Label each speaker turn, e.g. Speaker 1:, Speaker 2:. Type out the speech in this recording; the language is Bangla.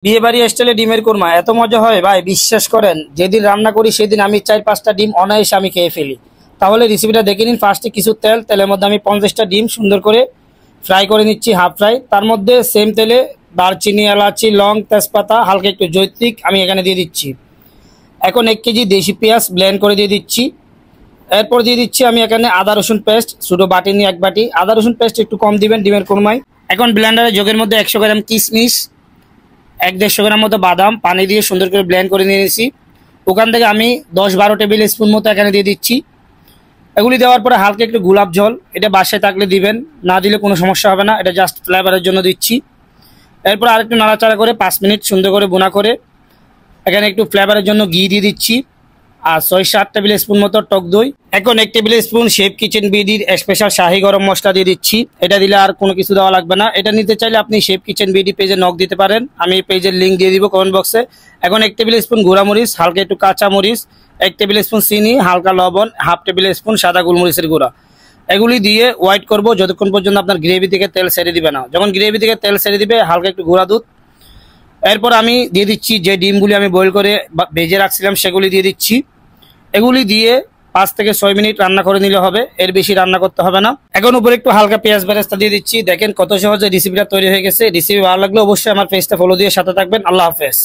Speaker 1: বিয়ে বাড়ি স্টাইলে ডিমের কোরমা এত মজা হয় ভাই, বিশ্বাস করেন যেদিন রান্না করি সেদিন আমি 4-5টা ডিম অনায়াসে আমি খেয়ে ফেলি। তাহলে রেসিপিটা দেখে নিন। ফার্স্টে কিছু তেলের মধ্যে আমি 50টা ডিম সুন্দর করে ফ্রাই করে নিচ্ছি, হাফ ফ্রাই। তার মধ্যে সেম তেলে দারচিনি, এলাচি, লং, তেজপাতা, হালকা একটু জৈত্রিক আমি এখানে দিয়ে দিচ্ছি। এখন 1 কেজি দেশি পেঁয়াজ ব্লেন্ড করে দিয়ে দিচ্ছি। এরপর দিয়ে দিচ্ছি আমি এখানে আদা রসুন পেস্ট, ছোটো বাটি নিয়ে 1 বাটি। আদা রসুন পেস্ট একটু কম দিবেন ডিমের কোরমায়। এখন ব্লেন্ডারে জগের মধ্যে 100 গ্রাম কিশমিশ, 1-150 গ্রাম মতো বাদাম পানি দিয়ে সুন্দর করে ব্লেন্ড করে নিয়ে নিয়েছি। ওখান থেকে আমি 10-12 টেবিল স্পুন মতো এখানে দিয়ে দিচ্ছি। এগুলি দেওয়ার পরে হালকা একটু গোলাপ জল, এটা বাসায় থাকলে দিবেন, না দিলে কোনো সমস্যা হবে না, এটা জাস্ট ফ্লেভারের জন্য দিচ্ছি। এরপর আরেকটু নাড়াচাড়া করে 5 মিনিট সুন্দর করে বোনা করে এখানে একটু ফ্লেভারের জন্য ঘি দিয়ে দিচ্ছি আর 6-7 টেবিল স্পুন মতো টক দই। এখন 1 টেবিল স্পুন শেফ কিচেন বিডির স্পেশাল শাহি গরম মশলা দিয়ে দিচ্ছি। এটা দিলে আর কোনো কিছু দেওয়া লাগবে না। এটা নিতে চাইলে আপনি শেফ কিচেন বিডি পেজে নক দিতে পারেন, আমি পেজের লিঙ্ক দিয়ে দিব কমেন্ট বক্সে। এখন 1 টেবিল স্পুন গুঁড়ামরিচ, হালকা একটু কাঁচা মরিচ, 1 টেবিল স্পুন চিনি, হালকা লবণ, হাফ টেবিল স্পুন সাদা গোলমরিচের গুঁড়া। এগুলি দিয়ে ওয়াইট করব যতক্ষণ পর্যন্ত আপনার গ্রেভি থেকে তেল ছেড়ে দিবে না। যখন গ্রেভি থেকে তেল ছেড়ে দিবে হালকা একটু গুঁড়া দুধ। এরপর আমি দিয়ে দিচ্ছি যে ডিমগুলি আমি বয়েল করে ভেজে রাখছিলাম সেগুলি দিয়ে দিচ্ছি। এগুলি দিয়ে 5 থেকে 6 মিনিট রান্না করে নিলে হবে, এর বেশি রান্না করতে হবে না। এখন উপরে একটু হালকা পেঁয়াজ বেরেস্তা দিয়ে দিচ্ছি। দেখেন কত সহজে রেসিপিটা তৈরি হয়ে গেছে। রেসিপি ভালো লাগলে অবশ্যই আমার পেজটা ফলো দিয়ে সাথে থাকবেন। আল্লাহ হাফেজ।